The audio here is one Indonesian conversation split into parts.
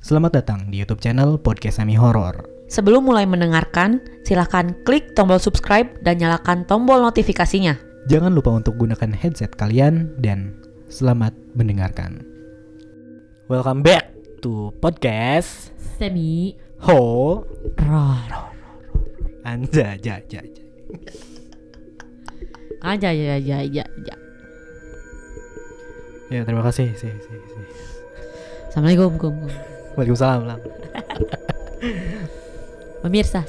Selamat datang di YouTube channel Podcast Semi Horor. Sebelum mulai mendengarkan, silakan klik tombol subscribe dan nyalakan tombol notifikasinya. Jangan lupa untuk gunakan headset kalian dan selamat mendengarkan. Welcome back to Podcast Semi Horor. Anja. Aja. Ya, terima kasih. Assalamualaikum. Waalaikumsalam. Pemirsa,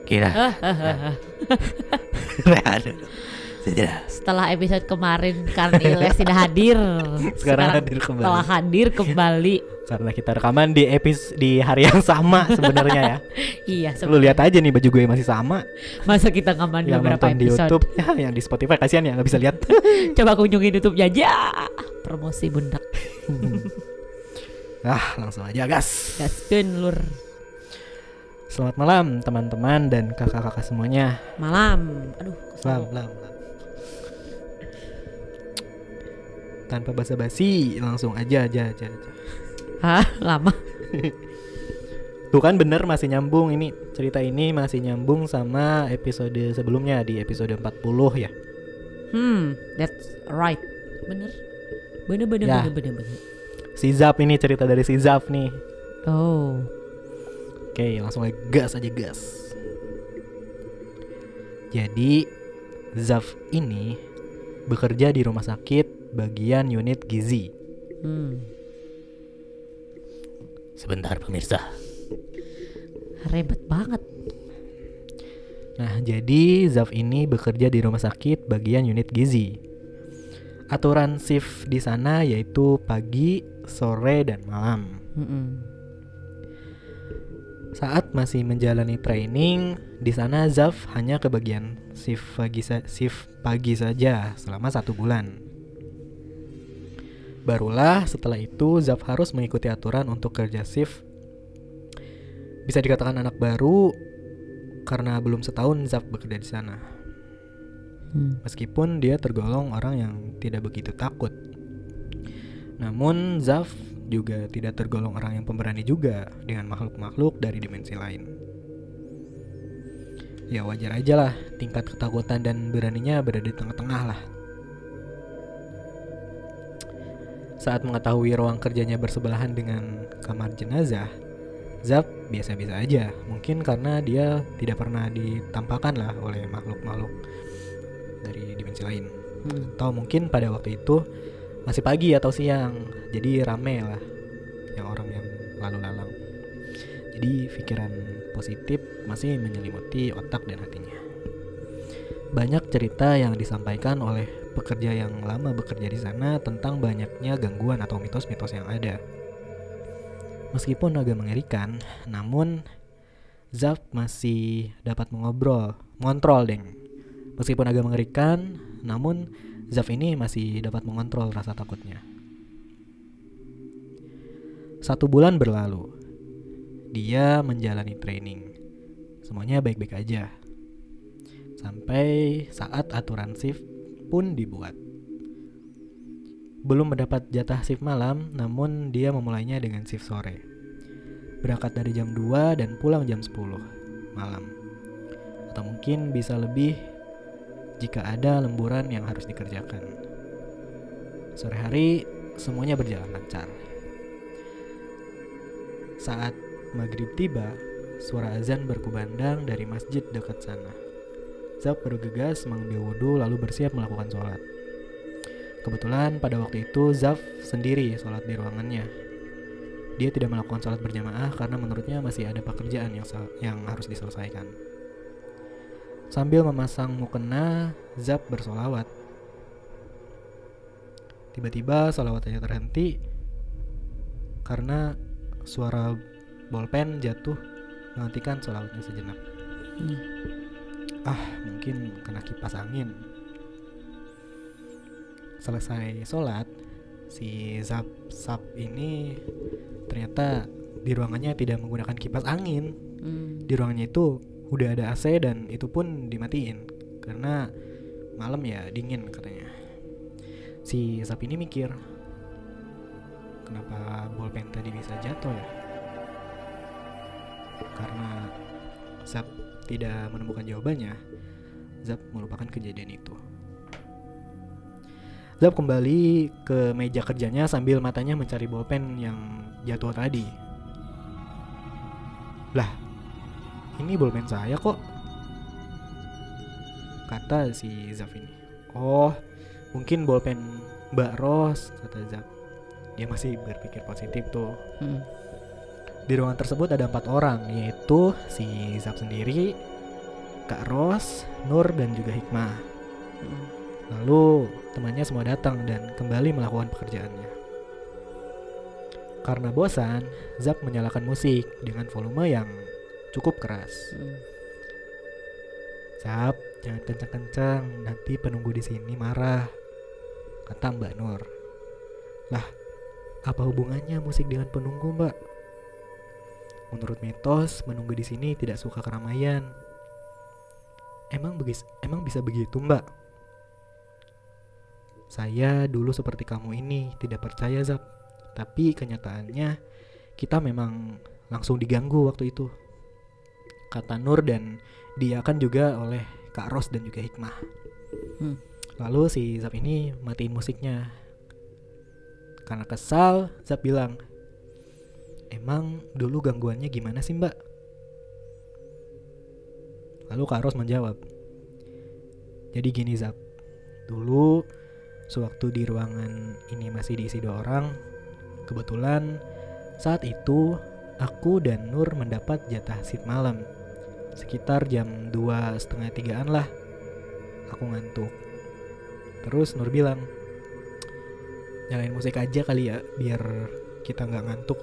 Kira. Rehat. setelah episode kemarin karena Ilyas tidak hadir, Sekarang hadir kembali. Setelah hadir kembali. Karena kita rekaman di hari yang sama sebenarnya ya. Iya, Lu lihat aja nih baju gue masih sama. Masa kita ngaman di Yang beberapa nonton di episode. YouTube, ya, yang di Spotify kasihan ya nggak bisa lihat. Coba kunjungi YouTube aja. Promosi bundak. Langsung aja gas. Gaskeun lur. Selamat malam teman-teman dan kakak-kakak semuanya. Malam. Aduh, kesel. Malam. Tanpa basa-basi, langsung aja. Hah, lama. Tuh kan bener masih nyambung ini. Cerita ini masih nyambung sama episode sebelumnya di episode 40 ya. That's right. Bener. Ya. Si Zap ini cerita dari si Zap nih. Oh. Oke, langsung aja gas. Jadi Zaf ini bekerja di rumah sakit bagian unit gizi. Sebentar pemirsa. Ribet banget. Nah, jadi Zaf ini bekerja di rumah sakit bagian unit gizi. Aturan shift di sana yaitu pagi, sore, dan malam. Saat masih menjalani training, di sana Zaf hanya kebagian shift pagi saja selama 1 bulan. Barulah setelah itu Zaf harus mengikuti aturan untuk kerja shift. Bisa dikatakan anak baru karena belum setahun Zaf bekerja di sana. Meskipun dia tergolong orang yang tidak begitu takut, namun Zaf juga tidak tergolong orang yang pemberani juga dengan makhluk-makhluk dari dimensi lain. Ya wajar aja lah, tingkat ketakutan dan beraninya berada di tengah-tengah lah. Saat mengetahui ruang kerjanya bersebelahan dengan kamar jenazah, Zaf biasa-biasa aja. Mungkin karena dia tidak pernah ditampakkan lah oleh makhluk-makhluk dari dimensi lain. Atau mungkin pada waktu itu masih pagi atau siang, jadi rame lah yang orang yang lalu lalang. Jadi pikiran positif masih menyelimuti otak dan hatinya. Banyak cerita yang disampaikan oleh pekerja yang lama bekerja di sana tentang banyaknya gangguan atau mitos-mitos yang ada. Meskipun agak mengerikan, namun Zaf masih dapat mengontrol. Meskipun agak mengerikan, namun Zaf ini masih dapat mengontrol rasa takutnya. 1 bulan berlalu. Dia menjalani training. Semuanya baik-baik aja. Sampai saat aturan shift pun dibuat. Belum mendapat jatah shift malam, namun dia memulainya dengan shift sore. Berangkat dari jam 2 dan pulang jam 10 malam. Atau mungkin bisa lebih jika ada lemburan yang harus dikerjakan. Sore hari semuanya berjalan lancar. Saat maghrib tiba, suara azan berkumandang dari masjid dekat sana. Zaf bergegas mengambil wudhu lalu bersiap melakukan sholat. Kebetulan pada waktu itu Zaf sendiri sholat di ruangannya. Dia tidak melakukan sholat berjamaah karena menurutnya masih ada pekerjaan yang harus diselesaikan. Sambil memasang mukena, Zaf bersolawat. Tiba-tiba solawatannya terhenti karena suara bolpen jatuh menghentikan solawatnya sejenak. Mungkin kena kipas angin. Selesai sholat, si Zap ini ternyata di ruangannya tidak menggunakan kipas angin. Di ruangannya itu udah ada AC dan itu pun dimatiin karena malam ya dingin katanya. Si Zap ini mikir, kenapa bolpen tadi bisa jatuh ya? Karena Zap tidak menemukan jawabannya, Zap melupakan kejadian itu. Zap kembali ke meja kerjanya sambil matanya mencari bolpen yang jatuh tadi. Lah, ini bolpen saya kok, kata si Zap ini. Oh, mungkin bolpen Mbak Ros, kata Zap. Dia masih berpikir positif tuh. Di ruangan tersebut ada 4 orang, yaitu si Zap sendiri, Kak Ros, Nur, dan juga Hikmah. Lalu temannya semua datang dan kembali melakukan pekerjaannya. Karena bosan, Zap menyalakan musik dengan volume yang cukup keras. Zap, jangan kencang-kencang, nanti penunggu di sini marah, kata Mbak Nur. Lah, apa hubungannya musik dengan penunggu, Mbak? Menurut mitos, menunggu di sini tidak suka keramaian. Emang bisa begitu, Mbak? Saya dulu seperti kamu ini, tidak percaya, Zap. Tapi kenyataannya kita memang langsung diganggu waktu itu, kata Nur, dan diakan juga oleh Kak Ros dan juga Hikmah. Lalu si Zap ini matiin musiknya. Karena kesal, Zap bilang, emang dulu gangguannya gimana sih, Mbak? Lalu Kak Ros menjawab, jadi gini, Zap. Dulu sewaktu di ruangan ini masih diisi 2 orang, kebetulan saat itu aku dan Nur mendapat jatah shift malam. Sekitar jam 2:30-an lah. Aku ngantuk. Terus Nur bilang, nyalain musik aja kali ya, biar kita gak ngantuk.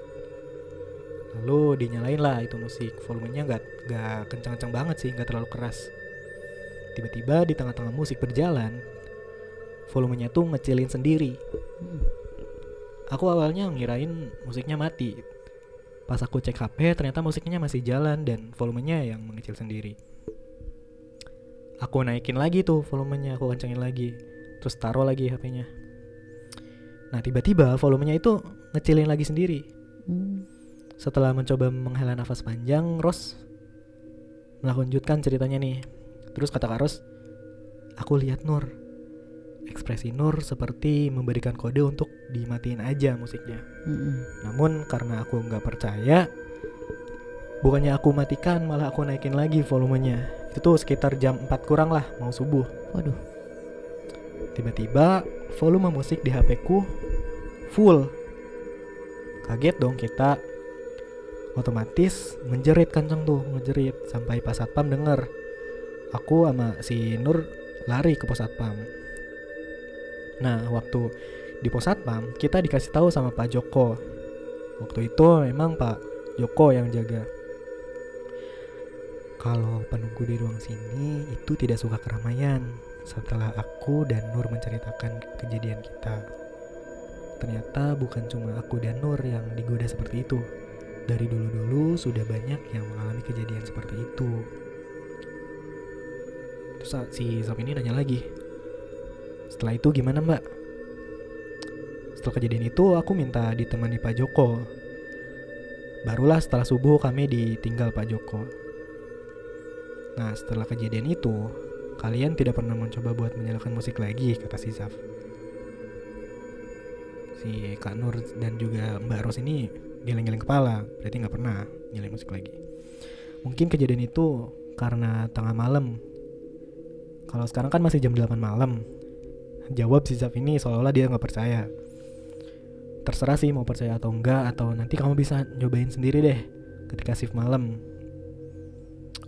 Lalu dinyalain lah itu musik. Volumenya gak kencang-kencang banget sih, gak terlalu keras. Tiba-tiba di tengah-tengah musik berjalan, volumenya tuh ngecilin sendiri. Aku awalnya ngirain musiknya mati. Pas aku cek HP, ternyata musiknya masih jalan dan volumenya yang mengecil sendiri. Aku naikin lagi tuh volumenya, aku kencengin lagi, terus taruh lagi HP-nya. Nah, tiba-tiba volumenya itu ngecilin lagi sendiri. Setelah mencoba menghela nafas panjang, Ros melanjutkan ceritanya nih. Terus kata Kak Ros, aku lihat Nur. Ekspresi Nur seperti memberikan kode untuk dimatiin aja musiknya. Namun karena aku gak percaya, bukannya aku matikan, malah aku naikin lagi volumenya. Itu tuh sekitar jam 4 kurang lah, mau subuh. Waduh. Tiba-tiba volume musik di HP-ku full. Kaget dong kita. Otomatis menjerit kenceng tuh, ngejerit sampai pas satpam denger. Aku sama si Nur lari ke pos satpam. Nah, waktu di pos satpam kita dikasih tahu sama Pak Joko. Waktu itu memang Pak Joko yang jaga. Kalau penunggu di ruang sini itu tidak suka keramaian. Setelah aku dan Nur menceritakan kejadian kita, ternyata bukan cuma aku dan Nur yang digoda seperti itu. Dari dulu-dulu sudah banyak yang mengalami kejadian seperti itu. Terus si Zap ini nanya lagi, setelah itu gimana, Mbak? Setelah kejadian itu aku minta ditemani Pak Joko. Barulah setelah subuh kami ditinggal Pak Joko. Nah, setelah kejadian itu, kalian tidak pernah mencoba buat menyalakan musik lagi, kata si Zaf. Si Kak Nur dan juga Mbak Ros ini geleng-geleng kepala, berarti gak pernah nyalain musik lagi. Mungkin kejadian itu karena tengah malam. Kalau sekarang kan masih jam 8 malam. Jawab si Zaf ini seolah-olah dia gak percaya. Terserah sih mau percaya atau enggak, atau nanti kamu bisa nyobain sendiri deh ketika shift malam.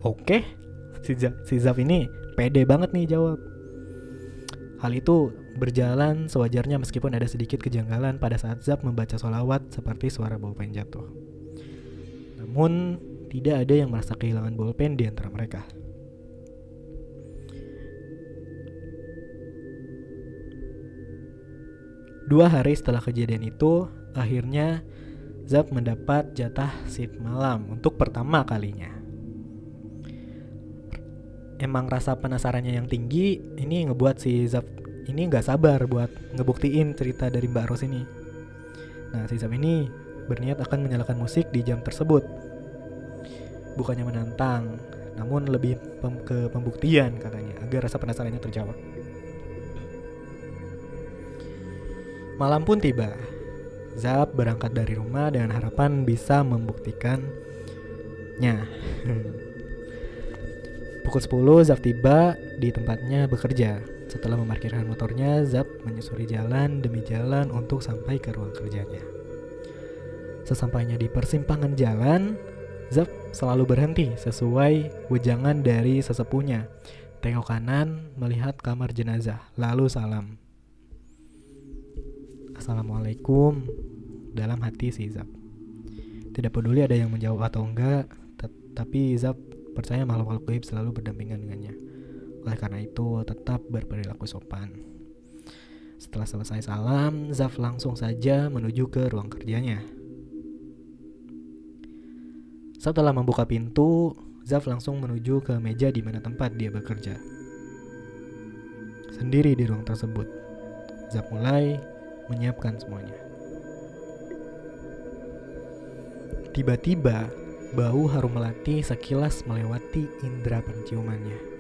Oke, si Zaf ini pede banget nih jawab. Hal itu berjalan sewajarnya meskipun ada sedikit kejanggalan pada saat Zaf membaca sholawat seperti suara bolpen jatuh. Namun tidak ada yang merasa kehilangan bolpen di antara mereka. Dua hari setelah kejadian itu, akhirnya Zaf mendapat jatah shift malam untuk pertama kalinya. Emang rasa penasarannya yang tinggi ini ngebuat si Zaf ini gak sabar buat ngebuktiin cerita dari Mbak Ros ini. Nah, si Zaf ini berniat akan menyalakan musik di jam tersebut. Bukannya menantang, namun lebih ke pembuktian katanya, agar rasa penasarannya terjawab. Malam pun tiba. Zap berangkat dari rumah dengan harapan bisa membuktikannya. Pukul 10 Zap tiba di tempatnya bekerja. Setelah memarkirkan motornya, Zap menyusuri jalan demi jalan untuk sampai ke ruang kerjanya. Sesampainya di persimpangan jalan, Zap selalu berhenti sesuai wejangan dari sesepuhnya. Tengok kanan, melihat kamar jenazah, lalu salam. Assalamualaikum, dalam hati si Zap. Tidak peduli ada yang menjawab atau enggak, tapi Zap percaya makhluk-makhluk gaib selalu berdampingan dengannya. Oleh karena itu, tetap berperilaku sopan. Setelah selesai salam, Zaf langsung saja menuju ke ruang kerjanya. Setelah membuka pintu, Zaf langsung menuju ke meja di mana tempat dia bekerja. Sendiri di ruang tersebut, Zaf mulai menyiapkan semuanya. Tiba-tiba, bau harum melati sekilas melewati indera penciumannya.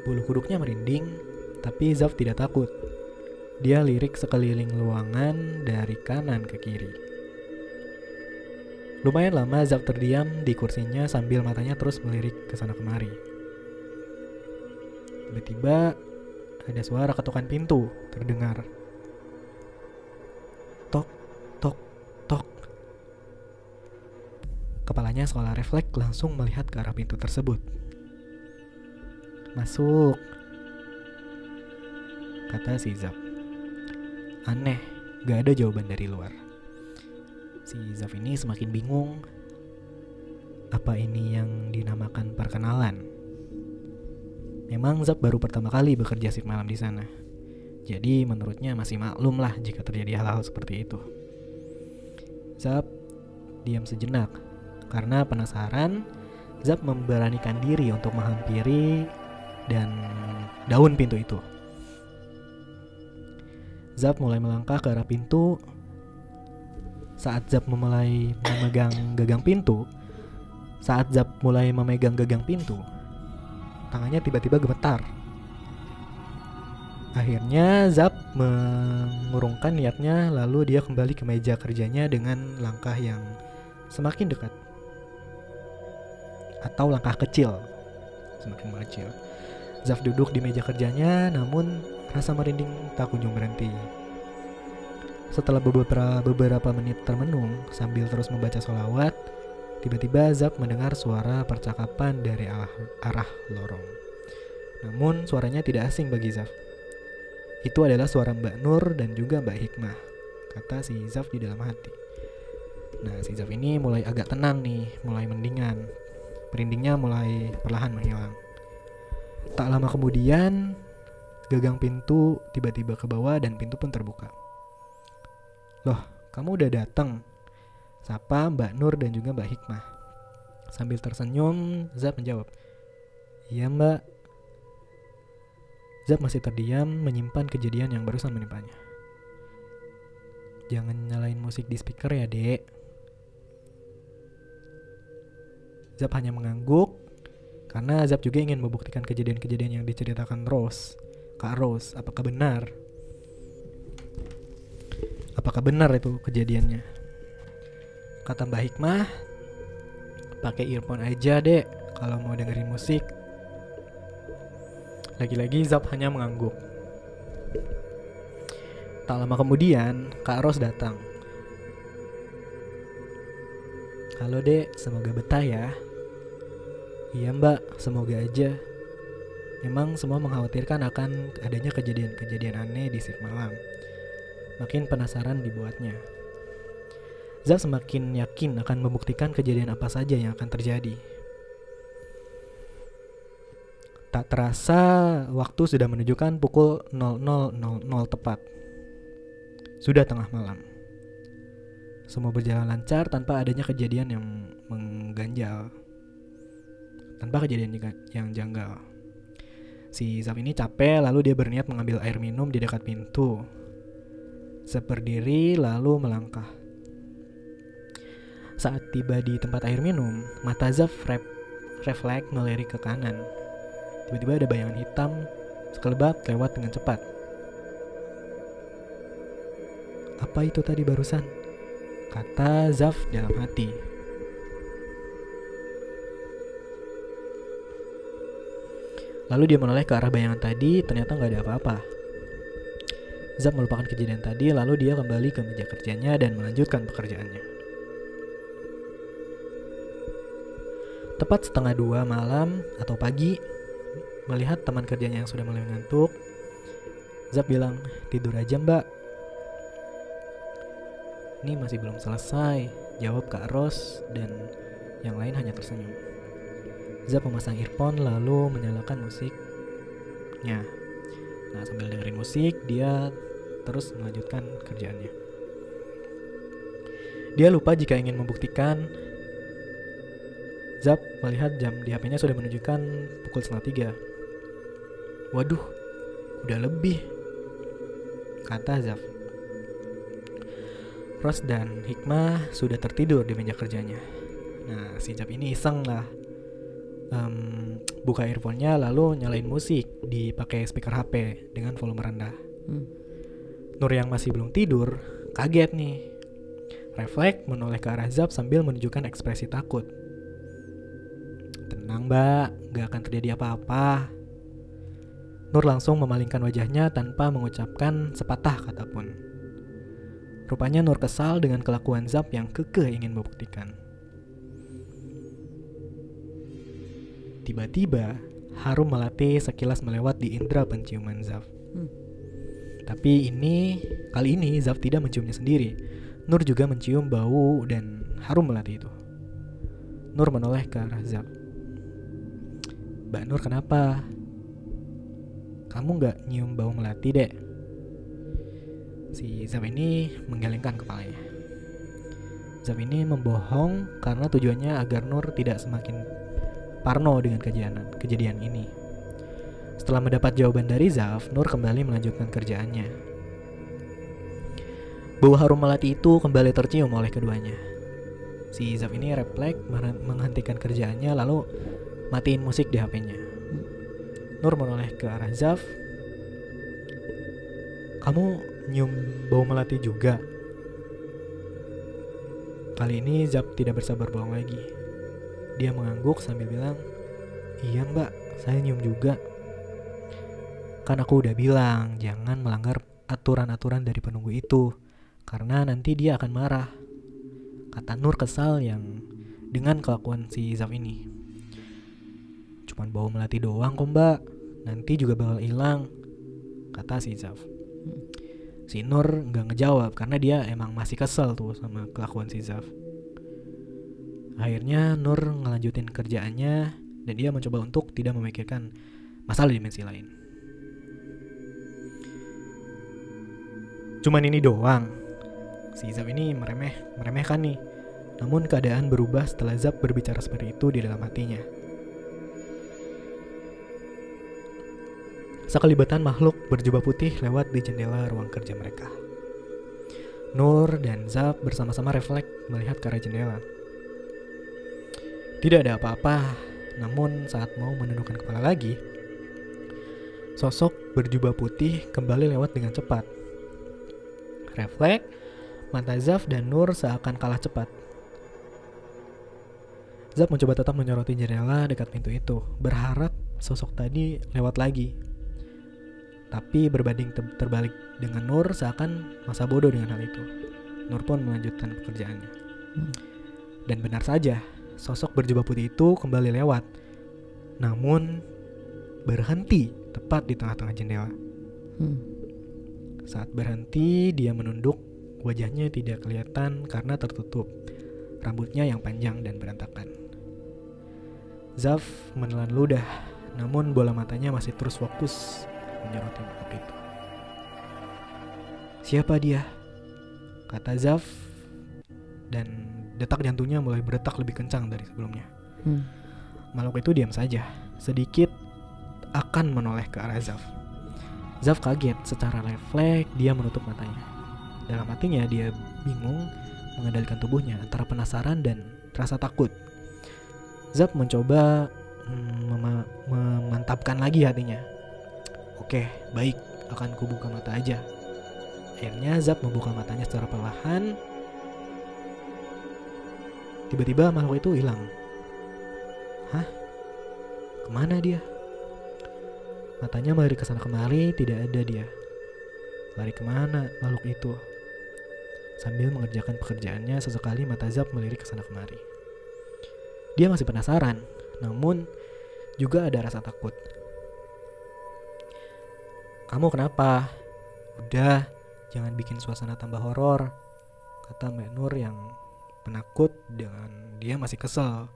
Bulu kuduknya merinding, tapi Zaf tidak takut. Dia lirik sekeliling ruangan dari kanan ke kiri. Lumayan lama Zaf terdiam di kursinya sambil matanya terus melirik ke sana kemari. Tiba-tiba ada suara ketukan pintu terdengar. Tok, tok, tok. Kepalanya seolah refleks langsung melihat ke arah pintu tersebut. Masuk, kata si Zaf. Aneh, gak ada jawaban dari luar. Si Zaf ini semakin bingung. Apa ini yang dinamakan perkenalan? Memang Zaf baru pertama kali bekerja shift malam di sana. Jadi menurutnya masih maklum lah jika terjadi hal-hal seperti itu. Zaf diam sejenak. Karena penasaran, Zaf memberanikan diri untuk menghampiri dan daun pintu itu. Zaf mulai melangkah ke arah pintu. Saat Zaf mulai memegang gagang pintu, tangannya tiba-tiba gemetar. Akhirnya Zaf mengurungkan niatnya, lalu dia kembali ke meja kerjanya dengan langkah yang semakin dekat. Atau langkah kecil, semakin mengecil. Zaf duduk di meja kerjanya, namun rasa merinding tak kunjung berhenti. Setelah beberapa menit termenung sambil terus membaca sholawat, tiba-tiba Zaf mendengar suara percakapan dari arah lorong. Namun suaranya tidak asing bagi Zaf. Itu adalah suara Mbak Nur dan juga Mbak Hikmah, kata si Zaf di dalam hati. Nah, si Zaf ini mulai agak tenang nih, mulai mendingan. Merindingnya mulai perlahan menghilang. Tak lama kemudian, gagang pintu tiba-tiba ke bawah dan pintu pun terbuka. Loh, kamu udah datang? Sapa Mbak Nur dan juga Mbak Hikmah. Sambil tersenyum, Zaf menjawab, iya Mbak. Zaf masih terdiam menyimpan kejadian yang barusan menimpanya. Jangan nyalain musik di speaker ya dek. Zaf hanya mengangguk karena Zaf juga ingin membuktikan kejadian-kejadian yang diceritakan Kak Rose. Apakah benar itu kejadiannya? Kata Mbak Hikmah, pakai earphone aja dek kalau mau dengerin musik. Lagi-lagi Zaf hanya mengangguk. Tak lama kemudian, Kak Ros datang. Halo dek, semoga betah ya. Iya mbak, semoga aja. Memang semua mengkhawatirkan akan adanya kejadian-kejadian aneh di shift malam. Makin penasaran dibuatnya. Zaf semakin yakin akan membuktikan kejadian apa saja yang akan terjadi. Tak terasa waktu sudah menunjukkan pukul 00.00 tepat. Sudah tengah malam. Semua berjalan lancar tanpa adanya kejadian yang mengganjal. Tanpa kejadian yang janggal. Si Zaf ini capek, lalu dia berniat mengambil air minum di dekat pintu. Zaf berdiri lalu melangkah. Saat tiba di tempat air minum, mata Zaf refleks melirik ke kanan. Tiba-tiba ada bayangan hitam sekelebat lewat dengan cepat. Apa itu tadi barusan? Kata Zaf dalam hati. Lalu dia menoleh ke arah bayangan tadi, ternyata gak ada apa-apa. Zaf melupakan kejadian tadi, lalu dia kembali ke meja kerjanya dan melanjutkan pekerjaannya. Tepat 1:30 malam atau pagi, melihat teman kerjanya yang sudah mulai ngantuk, Zaf bilang, "Tidur aja mbak." "Ini masih belum selesai," jawab Kak Ros, dan yang lain hanya tersenyum. Zaf memasang earphone lalu menyalakan musiknya. Nah, sambil dengerin musik, dia terus melanjutkan kerjaannya. Dia lupa jika ingin membuktikan. Zaf melihat jam di HP-nya sudah menunjukkan pukul 2:30. "Waduh, udah lebih," kata Zaf. Ros dan Hikmah sudah tertidur di meja kerjanya. Nah, si Zaf ini iseng lah. Buka earphone-nya lalu nyalain musik dipakai speaker HP dengan volume rendah. Nur yang masih belum tidur kaget nih. Refleks menoleh ke arah Zaf sambil menunjukkan ekspresi takut. "Tenang mbak, gak akan terjadi apa-apa." Nur langsung memalingkan wajahnya tanpa mengucapkan sepatah kata pun. Rupanya Nur kesal dengan kelakuan Zaf yang kekeh ingin membuktikan. Tiba-tiba, harum melati sekilas melewat di indera penciuman Zaf. Tapi kali ini Zaf tidak menciumnya sendiri. Nur juga mencium bau dan harum melati itu. Nur menoleh ke arah Zaf. "Mbak Nur, kenapa? Kamu gak nyium bau melati, dek?" Si Zaf ini menggelengkan kepalanya. Zaf ini membohong karena tujuannya agar Nur tidak semakin parno dengan kejadian ini. Setelah mendapat jawaban dari Zaf, Nur kembali melanjutkan kerjaannya. Bau harum melati itu kembali tercium oleh keduanya. Si Zaf ini refleks menghentikan kerjaannya lalu matiin musik di HP-nya. Nur menoleh ke arah Zaf. "Kamu nyium bau melati juga?" Kali ini Zaf tidak bersabar bohong lagi. Dia mengangguk sambil bilang, "Iya mbak, saya nyium juga. Kan aku udah bilang jangan melanggar aturan-aturan dari penunggu itu, karena nanti dia akan marah," kata Nur kesal yang dengan kelakuan si Zaf ini. "Cuman bau melati doang kok mbak, nanti juga bakal hilang," kata si Zaf. Si Nur gak ngejawab karena dia emang masih kesel tuh sama kelakuan si Zaf. Akhirnya Nur ngelanjutin kerjaannya dan dia mencoba untuk tidak memikirkan masalah dimensi lain. "Cuman ini doang." Si Zaf ini meremehkan nih. Namun keadaan berubah setelah Zaf berbicara seperti itu di dalam hatinya. Sekelibatan makhluk berjubah putih lewat di jendela ruang kerja mereka. Nur dan Zaf bersama-sama refleks melihat ke arah jendela. Tidak ada apa-apa, namun saat mau menundukkan kepala lagi, sosok berjubah putih kembali lewat dengan cepat. Refleks, mata Zaf dan Nur seakan kalah cepat. Zaf mencoba tetap menyoroti jendela dekat pintu itu, berharap sosok tadi lewat lagi. Tapi berbanding terbalik dengan Nur, seakan masa bodoh dengan hal itu. Nur pun melanjutkan pekerjaannya. Dan benar saja, sosok berjubah putih itu kembali lewat, namun berhenti tepat di tengah-tengah jendela. Saat berhenti, dia menunduk, wajahnya tidak kelihatan karena tertutup, rambutnya yang panjang dan berantakan. Zaf menelan ludah, namun bola matanya masih terus fokus menyoroti makhluk itu. "Siapa dia?" kata Zaf, dan detak jantungnya mulai berdetak lebih kencang dari sebelumnya. Makhluk itu diam saja, sedikit akan menoleh ke arah Zaf. Zaf kaget, secara refleks dia menutup matanya. Dalam hatinya dia bingung mengendalikan tubuhnya antara penasaran dan rasa takut. Zap mencoba memantapkan lagi hatinya. Oke, baik, akan kubuka mata aja. Akhirnya Zap membuka matanya secara perlahan. Tiba-tiba makhluk itu hilang. Hah? Kemana dia? Matanya melirik ke sana kemari, tidak ada dia. Lari kemana makhluk itu? Sambil mengerjakan pekerjaannya, sesekali mata Zap melirik ke sana kemari. Dia masih penasaran, namun juga ada rasa takut. Kamu kenapa? Udah, jangan bikin suasana tambah horor, kata Mbak Nur yang penakut dan dia masih kesel.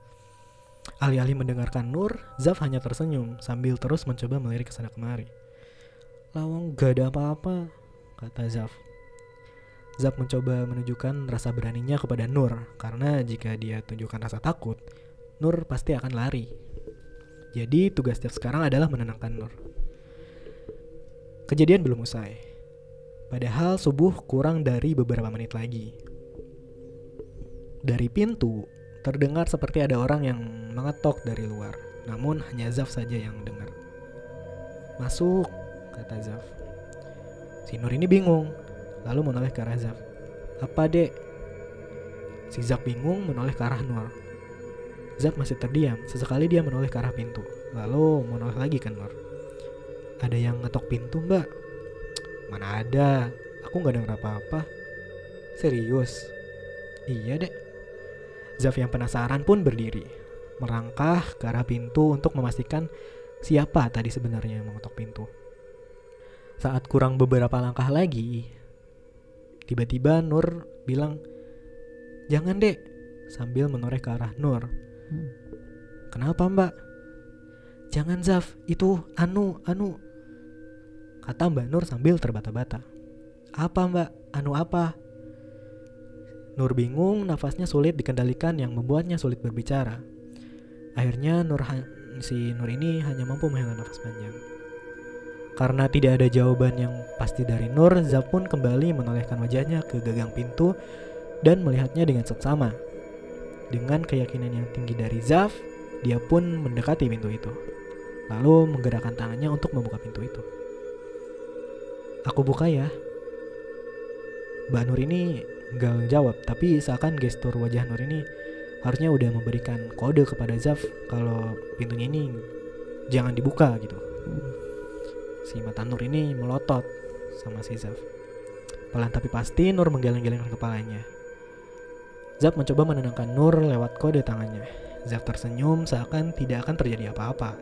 Alih-alih mendengarkan Nur, Zaf hanya tersenyum sambil terus mencoba melirik ke sana kemari. Lawang gak ada apa-apa, kata Zaf. Zaf mencoba menunjukkan rasa beraninya kepada Nur, karena jika dia tunjukkan rasa takut, Nur pasti akan lari. Jadi tugas Zaf sekarang adalah menenangkan Nur. Kejadian belum usai. Padahal subuh kurang dari beberapa menit lagi. Dari pintu, terdengar seperti ada orang yang mengetok dari luar. Namun hanya Zaf saja yang dengar. Masuk, kata Zaf. Si Nur ini bingung, lalu menoleh ke arah Zaf. Apa dek? Si Zaf bingung menoleh ke arah Nur. Zaf masih terdiam, sesekali dia menoleh ke arah pintu. Lalu menoleh lagi ke Nur. Ada yang ngetok pintu mbak? Mana ada, aku gak dengar apa-apa. Serius? Iya dek. Zaf yang penasaran pun berdiri, merangkah ke arah pintu untuk memastikan siapa tadi sebenarnya yang mengetok pintu. Saat kurang beberapa langkah lagi, tiba-tiba Nur bilang, jangan dek, sambil menoreh ke arah Nur. Kenapa mbak? Jangan Zaf, itu anu, kata Mbak Nur sambil terbata-bata. Apa mbak? Anu apa? Nur bingung, nafasnya sulit dikendalikan yang membuatnya sulit berbicara. Akhirnya si Nur ini hanya mampu menghela nafas panjang. Karena tidak ada jawaban yang pasti dari Nur, Zaf pun kembali menolehkan wajahnya ke gagang pintu dan melihatnya dengan seksama. Dengan keyakinan yang tinggi dari Zaf, dia pun mendekati pintu itu, lalu menggerakkan tangannya untuk membuka pintu itu. Aku buka ya. Mbak Nur ini gak jawab, tapi seakan gestur wajah Nur ini harusnya udah memberikan kode kepada Zaf kalau pintunya ini jangan dibuka gitu. Si mata Nur ini melotot sama si Zaf. Pelan tapi pasti Nur menggeleng-gelengkan kepalanya. Zaf mencoba menenangkan Nur lewat kode tangannya. Zaf tersenyum seakan tidak akan terjadi apa-apa.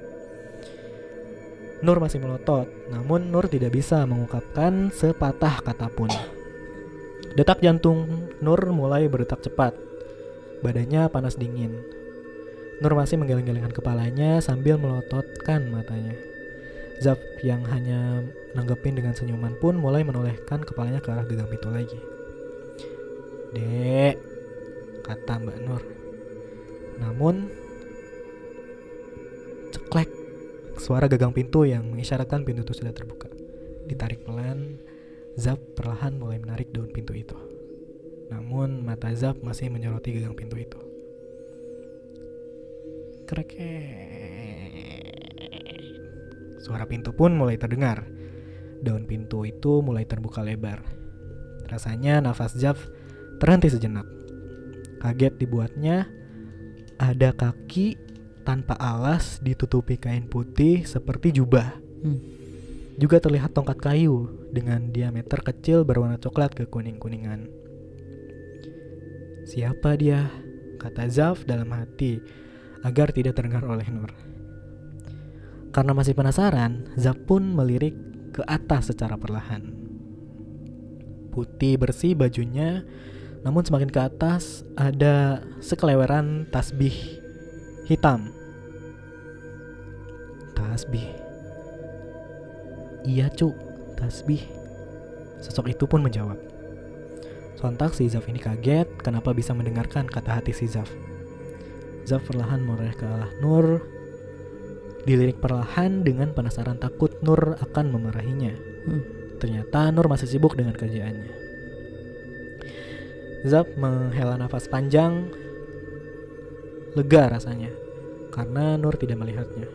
Nur masih melotot, namun Nur tidak bisa mengungkapkan sepatah kata pun. Detak jantung Nur mulai berdetak cepat. Badannya panas dingin. Nur masih menggeleng-gelengkan kepalanya sambil melototkan matanya. Zaf yang hanya nanggepin dengan senyuman pun mulai menolehkan kepalanya ke arah gagang pintu lagi. Dek, kata Mbak Nur. Namun ceklek, suara gagang pintu yang mengisyaratkan pintu itu sudah terbuka. Ditarik pelan, Zaf perlahan mulai menarik daun pintu itu. Namun mata Zaf masih menyoroti gagang pintu itu. Kreket. Suara pintu pun mulai terdengar. Daun pintu itu mulai terbuka lebar. Rasanya nafas Zaf terhenti sejenak. Kaget dibuatnya, ada kaki tanpa alas ditutupi kain putih seperti jubah. Juga terlihat tongkat kayu dengan diameter kecil berwarna coklat kekuning-kuningan. Siapa dia? Kata Zaf dalam hati agar tidak terdengar oleh Nur. Karena masih penasaran, Zaf pun melirik ke atas secara perlahan. Putih bersih bajunya, namun semakin ke atas ada sekeleweran tasbih hitam. Tasbih. Iya cu, tasbih. Sosok itu pun menjawab. Sontak si Zaf ini kaget kenapa bisa mendengarkan kata hati si Zaf. Zaf perlahan menoleh ke arah Nur. Dilirik perlahan dengan penasaran takut Nur akan memarahinya. Ternyata Nur masih sibuk dengan kerjaannya. Zap menghela nafas panjang, lega rasanya karena Nur tidak melihatnya.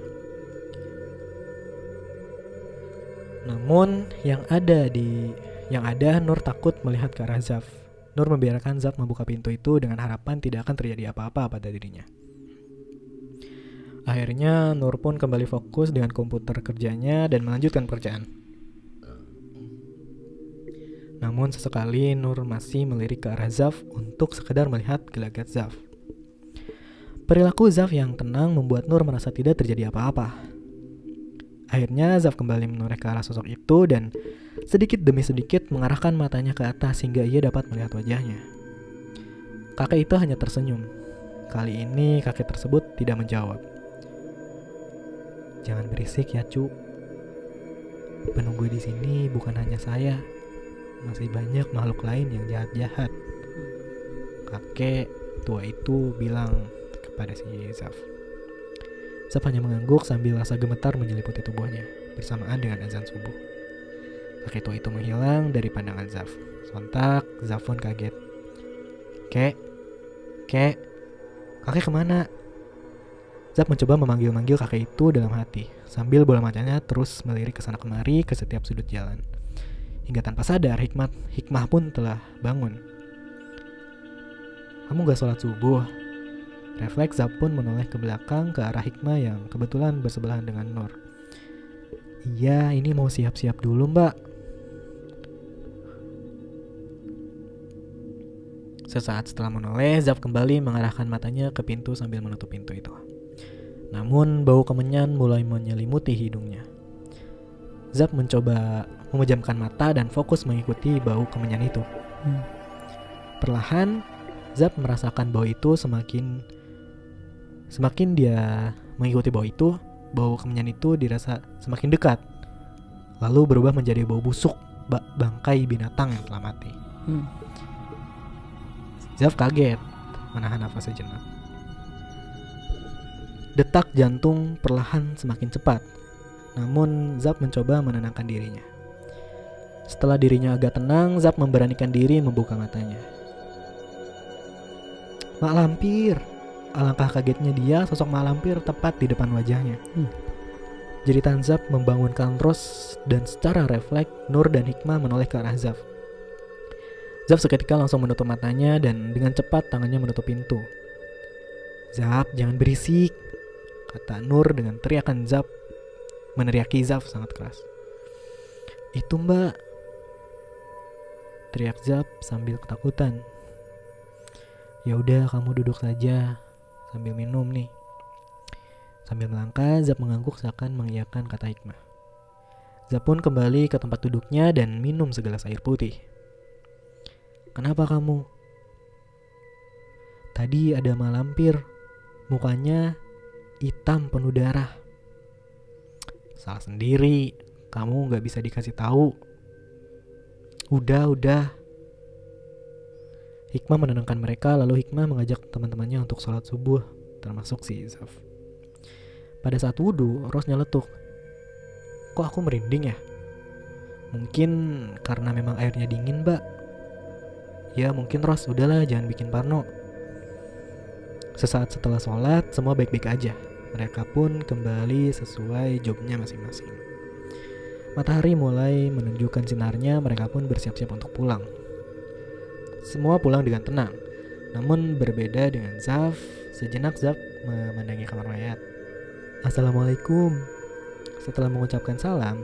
Namun yang ada Nur takut melihat ke arah Zaf. Nur membiarkan Zaf membuka pintu itu dengan harapan tidak akan terjadi apa-apa pada dirinya. Akhirnya Nur pun kembali fokus dengan komputer kerjanya dan melanjutkan pekerjaan. Namun sesekali Nur masih melirik ke arah Zaf untuk sekedar melihat gelagat Zaf. Perilaku Zaf yang tenang membuat Nur merasa tidak terjadi apa-apa. Akhirnya Zaf kembali menoleh ke arah sosok itu dan sedikit demi sedikit mengarahkan matanya ke atas hingga ia dapat melihat wajahnya. Kakek itu hanya tersenyum. Kali ini kakek tersebut tidak menjawab. Jangan berisik ya, Cu. Penunggu di sini bukan hanya saya. Masih banyak makhluk lain yang jahat-jahat. Kakek tua itu bilang kepada si Zaf. Zaf hanya mengangguk sambil rasa gemetar menyeliputi tubuhnya bersamaan dengan azan subuh. Kakek tua itu menghilang dari pandangan Zaf. Sontak Zaf pun kaget. Kek, kakek kemana? Zaf mencoba memanggil-manggil kakek itu dalam hati, sambil bola matanya terus melirik ke sana kemari ke setiap sudut jalan. Hingga tanpa sadar, Hikmah pun telah bangun. Kamu gak sholat subuh? Refleks Zaf pun menoleh ke belakang ke arah Hikmah yang kebetulan bersebelahan dengan Nur. Iya, ini mau siap-siap dulu, Mbak. Sesaat setelah menoleh, Zaf kembali mengarahkan matanya ke pintu sambil menutup pintu itu. Namun bau kemenyan mulai menyelimuti hidungnya. Zaf mencoba memejamkan mata dan fokus mengikuti bau kemenyan itu. Perlahan, Zaf merasakan bau itu semakin dia mengikuti bau kemenyan itu dirasa semakin dekat. Lalu berubah menjadi bau busuk bangkai binatang yang telah mati. Zaf kaget, menahan nafas sejenak. Detak jantung perlahan semakin cepat. Namun Zaf mencoba menenangkan dirinya. Setelah dirinya agak tenang, Zaf memberanikan diri membuka matanya. Mak Lampir. Alangkah kagetnya dia, sosok Mak Lampir tepat di depan wajahnya. Jeritan Zaf membangunkan Ros dan secara refleks Nur dan Hikmah menoleh ke arah Zaf. Zaf seketika langsung menutup matanya dan dengan cepat tangannya menutup pintu. Zaf, jangan berisik, kata Nur dengan teriakan Zaf, meneriaki Zaf sangat keras. Itu Mbak, teriak Zaf sambil ketakutan. Ya udah, kamu duduk saja sambil minum nih. Sambil melangkah, Zaf mengangguk seakan mengiyakan kata Hikmah. Zaf pun kembali ke tempat duduknya dan minum segelas air putih. Kenapa kamu? Tadi ada Mak Lampir, mukanya hitam penuh darah. Salah sendiri, kamu gak bisa dikasih tahu. Udah. Hikmah menenangkan mereka, lalu Hikmah mengajak teman-temannya untuk sholat subuh, termasuk si Zaf. Pada saat wudhu, Ros nyeletuk. Kok aku merinding ya? Mungkin karena memang airnya dingin, Mbak. Ya mungkin Ros, udahlah jangan bikin parno. Sesaat setelah sholat, semua baik-baik aja. Mereka pun kembali sesuai jobnya masing-masing. Matahari mulai menunjukkan sinarnya, mereka pun bersiap-siap untuk pulang. Semua pulang dengan tenang. Namun berbeda dengan Zaf, sejenak Zaf memandangi kamar mayat. Assalamualaikum. Setelah mengucapkan salam,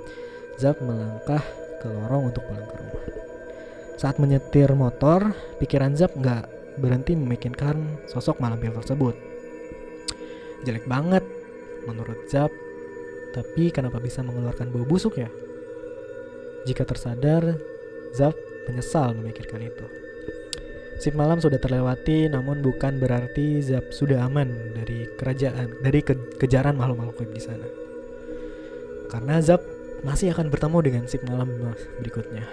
Zaf melangkah ke lorong untuk pulang ke rumah. Saat menyetir motor, pikiran Zaf gak berhenti memikirkan sosok Mak Lampir tersebut. Jelek banget menurut Zaf, tapi kenapa bisa mengeluarkan bau busuk ya? Jika tersadar, Zaf menyesal memikirkan itu. Shift malam sudah terlewati, namun bukan berarti Zaf sudah aman dari kejaran makhluk-makhluk gaib di sana. Karena Zaf masih akan bertemu dengan shift malam berikutnya.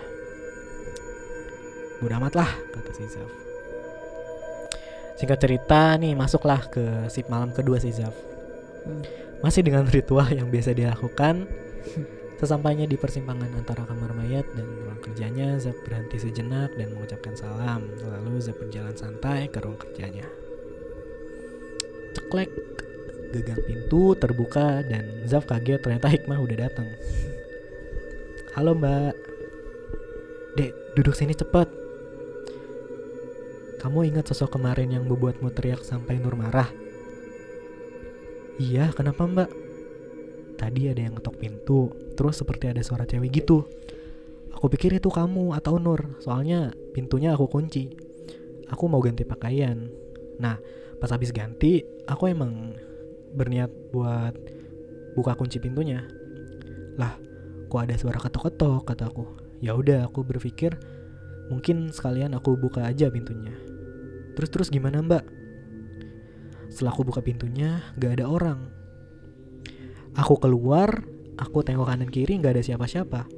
Bodo amat lah, kata si Zaf. Singkat cerita nih, masuklah ke shift malam kedua si Zaf. Masih dengan ritual yang biasa dia lakukan. Sesampainya di persimpangan antara kamar mayat dan ruang kerjanya, Zaf berhenti sejenak dan mengucapkan salam. Lalu Zaf berjalan santai ke ruang kerjanya. Ceklek, gagang pintu terbuka dan Zaf kaget ternyata Hikmah udah datang. Halo mbak. Dek, duduk sini cepet. Kamu ingat sosok kemarin yang membuatmu teriak sampai Nur marah? Iya, kenapa mbak? Tadi ada yang ngetok pintu, terus seperti ada suara cewek gitu. Aku pikir itu kamu atau Nur, soalnya pintunya aku kunci. Aku mau ganti pakaian. Nah, pas habis ganti, aku emang berniat buat buka kunci pintunya. Lah, kok ada suara ketok-ketok, kataku. Ya udah, aku berpikir mungkin sekalian aku buka aja pintunya. Terus gimana mbak? Setelah aku buka pintunya, gak ada orang. Aku keluar, aku tengok kanan kiri gak ada siapa-siapa.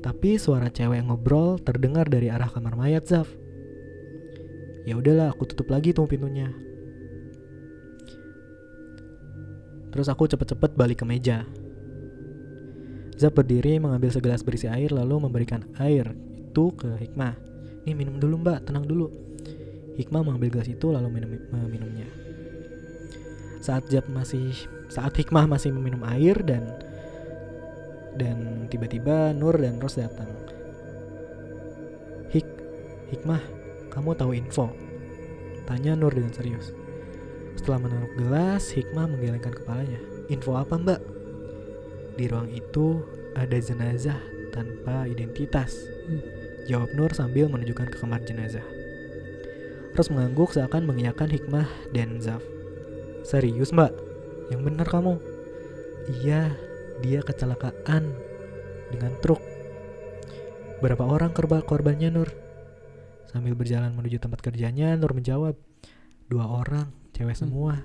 Tapi suara cewek ngobrol terdengar dari arah kamar mayat Zaf. Ya udahlah, aku tutup lagi tuh pintunya. Terus aku cepet-cepet balik ke meja. Zaf berdiri mengambil segelas berisi air lalu memberikan air itu ke Hikmah. Nih minum dulu mbak, tenang dulu. Hikmah mengambil gelas itu lalu meminumnya. Saat Hikmah masih meminum air dan tiba-tiba Nur dan Ros datang. Hikmah, kamu tahu info? Tanya Nur dengan serius. Setelah menaruh gelas, Hikmah menggelengkan kepalanya. Info apa mbak? Di ruang itu ada jenazah tanpa identitas. Jawab Nur sambil menunjukkan ke kamar jenazah. Ros mengangguk seakan mengiyakan Hikmah dan Zaf. Serius mbak? Yang benar kamu? Iya, dia kecelakaan dengan truk. Berapa orang korbannya Nur? Sambil berjalan menuju tempat kerjanya, Nur menjawab, 2 orang, cewek semua.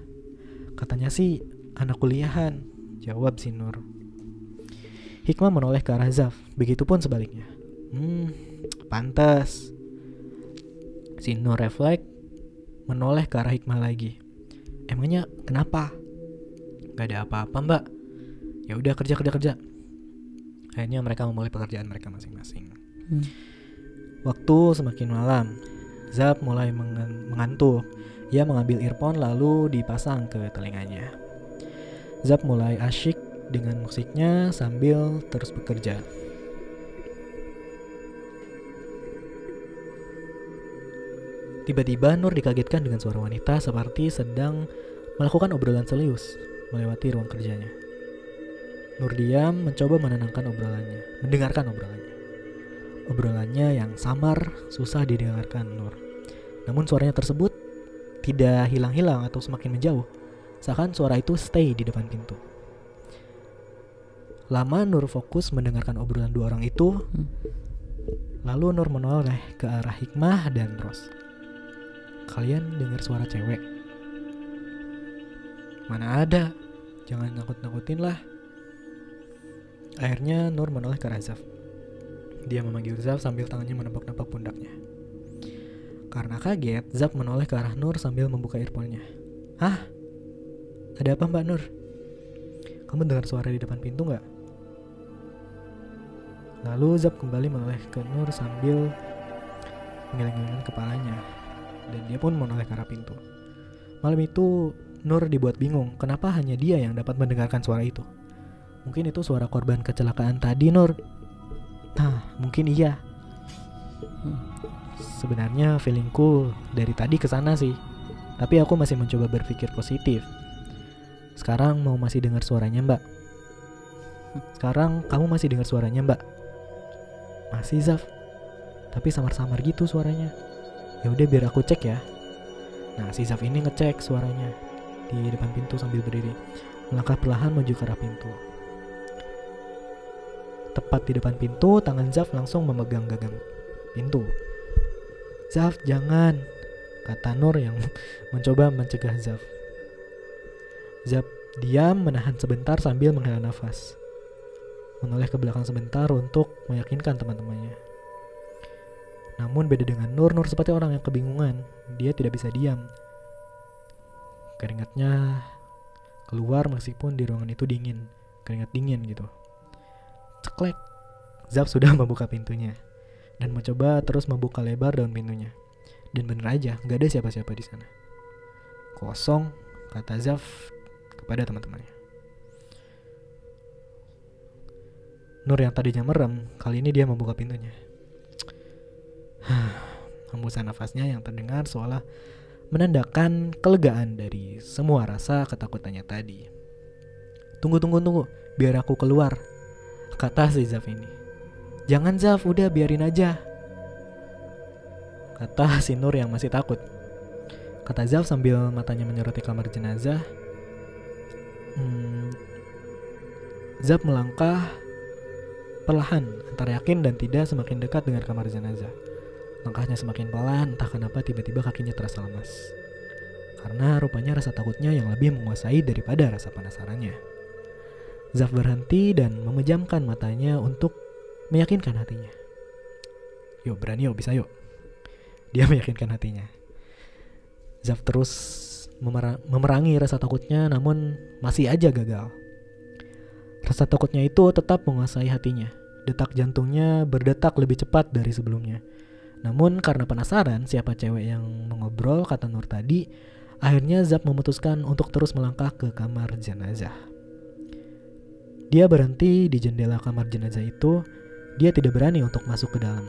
Katanya sih anak kuliahan, jawab si Nur. Hikmah menoleh ke arah Zaf, begitupun sebaliknya. Pantas. Si Nur refleks menoleh ke arah Hikmah lagi. Emangnya kenapa? Gak ada apa-apa mbak. Ya udah kerja. Akhirnya mereka memulai pekerjaan mereka masing-masing. Waktu semakin malam, Zaf mulai mengantuk. Ia mengambil earphone lalu dipasang ke telinganya. Zaf mulai asyik dengan musiknya sambil terus bekerja. Tiba-tiba Nur dikagetkan dengan suara wanita seperti sedang melakukan obrolan serius melewati ruang kerjanya. Nur diam mencoba menenangkan mendengarkan obrolannya. Obrolannya yang samar, susah didengarkan Nur. Namun suaranya tersebut tidak hilang-hilang atau semakin menjauh. Seakan suara itu stay di depan pintu. Lama Nur fokus mendengarkan obrolan 2 orang itu. Lalu Nur menoleh ke arah Hikmah dan Ros. Kalian dengar suara cewek? Mana ada? Jangan nakut-nakutin lah. Akhirnya Nur menoleh ke arah Zaf. Dia memanggil Zaf sambil tangannya menepuk-nepuk pundaknya. Karena kaget, Zaf menoleh ke arah Nur sambil membuka earphone-nya. Hah? Ada apa mbak Nur? Kamu dengar suara di depan pintu gak? Lalu Zaf kembali menoleh ke Nur sambil menggeleng-gelengkan kepalanya. Dan dia pun menoleh ke arah pintu. Malam itu Nur dibuat bingung. Kenapa hanya dia yang dapat mendengarkan suara itu? Mungkin itu suara korban kecelakaan tadi Nur. Nah mungkin iya. Sebenarnya feelingku dari tadi kesana sih. Tapi aku masih mencoba berpikir positif. Sekarang mau masih dengar suaranya mbak? Sekarang kamu masih dengar suaranya mbak? Masih Zaf. Tapi samar-samar gitu suaranya. Ya udah biar aku cek ya. Nah si Zaf ini ngecek suaranya di depan pintu sambil berdiri, melangkah perlahan menuju ke arah pintu. Tepat di depan pintu, tangan Zaf langsung memegang gagang pintu. Zaf jangan, kata Nur yang mencoba mencegah Zaf. Zaf diam menahan sebentar sambil menghela nafas, menoleh ke belakang sebentar untuk meyakinkan teman-temannya. Namun beda dengan Nur seperti orang yang kebingungan. Dia tidak bisa diam. Keringatnya keluar meskipun di ruangan itu dingin. Keringat dingin gitu. Ceklek. Zaf sudah membuka pintunya dan mencoba terus membuka lebar daun pintunya. Dan bener aja, gak ada siapa-siapa di sana. Kosong, kata Zaf kepada teman-temannya. Nur yang tadinya merem, kali ini dia membuka pintunya. Hembusan nafasnya yang terdengar seolah menandakan kelegaan dari semua rasa ketakutannya tadi. Tunggu, biar aku keluar, kata si Zaf ini. Jangan Zaf, udah biarin aja, kata si Nur yang masih takut. Kata Zaf sambil matanya menyoroti kamar jenazah. Zaf melangkah perlahan, antara yakin dan tidak, semakin dekat dengan kamar jenazah. Langkahnya semakin pelan, entah kenapa tiba-tiba kakinya terasa lemas. Karena rupanya rasa takutnya yang lebih menguasai daripada rasa penasarannya. Zaf berhenti dan memejamkan matanya untuk meyakinkan hatinya. Yuk, berani yuk, bisa yuk. Dia meyakinkan hatinya. Zaf terus memerangi rasa takutnya, namun masih aja gagal. Rasa takutnya itu tetap menguasai hatinya. Detak jantungnya berdetak lebih cepat dari sebelumnya. Namun karena penasaran siapa cewek yang mengobrol kata Nur tadi, akhirnya Zaf memutuskan untuk terus melangkah ke kamar jenazah. Dia berhenti di jendela kamar jenazah itu. Dia tidak berani untuk masuk ke dalam.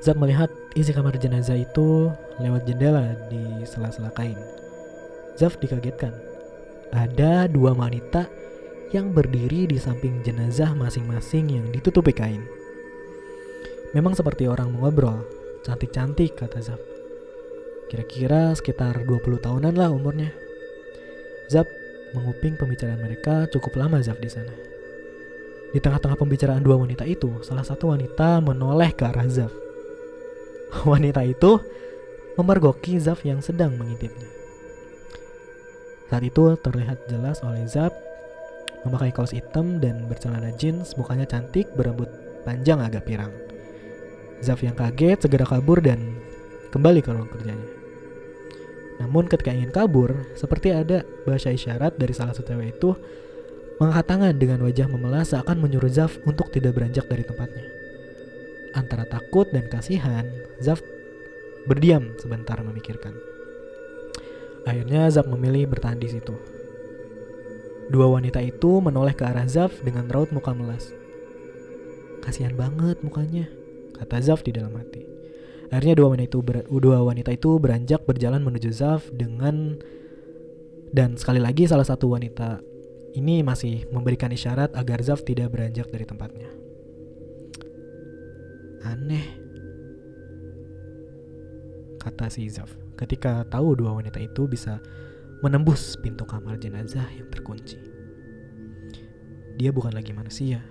Zaf melihat isi kamar jenazah itu lewat jendela di sela-sela kain. Zaf dikagetkan. Ada dua wanita yang berdiri di samping jenazah masing-masing yang ditutupi kain. Memang seperti orang mengobrol. Cantik-cantik, kata Zaf. Kira-kira sekitar 20 tahunan lah umurnya. Zaf menguping pembicaraan mereka. Cukup lama Zaf di sana. Di tengah-tengah pembicaraan dua wanita itu, salah satu wanita menoleh ke arah Zaf. Wanita itu memergoki Zaf yang sedang mengintipnya. Saat itu terlihat jelas oleh Zaf memakai kaos hitam dan bercelana jeans, mukanya cantik, berambut panjang agak pirang. Zaf yang kaget segera kabur dan kembali ke ruang kerjanya. Namun ketika ingin kabur, seperti ada bahasa isyarat dari salah satu cewek itu mengangkat tangan dengan wajah memelas seakan menyuruh Zaf untuk tidak beranjak dari tempatnya. Antara takut dan kasihan, Zaf berdiam sebentar memikirkan. Akhirnya Zaf memilih bertahan di situ. Dua wanita itu menoleh ke arah Zaf dengan raut muka melas. Kasihan banget mukanya, kata Zaf di dalam hati. Akhirnya dua wanita itu beranjak berjalan menuju Zaf dan sekali lagi salah satu wanita ini masih memberikan isyarat agar Zaf tidak beranjak dari tempatnya. Aneh, kata si Zaf ketika tahu dua wanita itu bisa menembus pintu kamar jenazah yang terkunci. Dia bukan lagi manusia,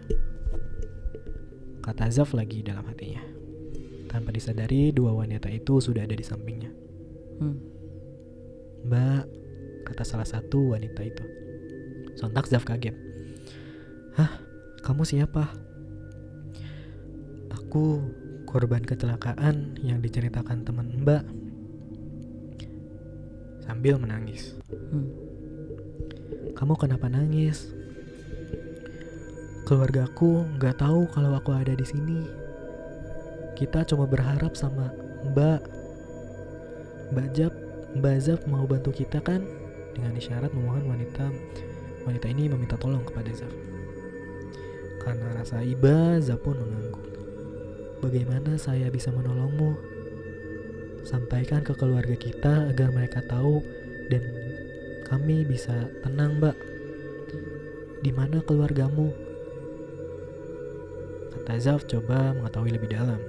kata Zaf lagi dalam hatinya. Tanpa disadari dua wanita itu sudah ada di sampingnya. Mbak, kata salah satu wanita itu. Sontak Zaf kaget. Hah, kamu siapa? Aku korban kecelakaan yang diceritakan teman Mbak, sambil menangis. Kamu kenapa nangis? Keluargaku nggak tahu kalau aku ada di sini. Kita cuma berharap sama Mbak Zaf mau bantu kita kan? Dengan isyarat memohon wanita ini meminta tolong kepada Zaf. Karena rasa iba, Zaf pun mengangguk. Bagaimana saya bisa menolongmu? Sampaikan ke keluarga kita agar mereka tahu dan kami bisa tenang, Mbak. Di mana keluargamu? Kata Zaf coba mengetahui lebih dalam.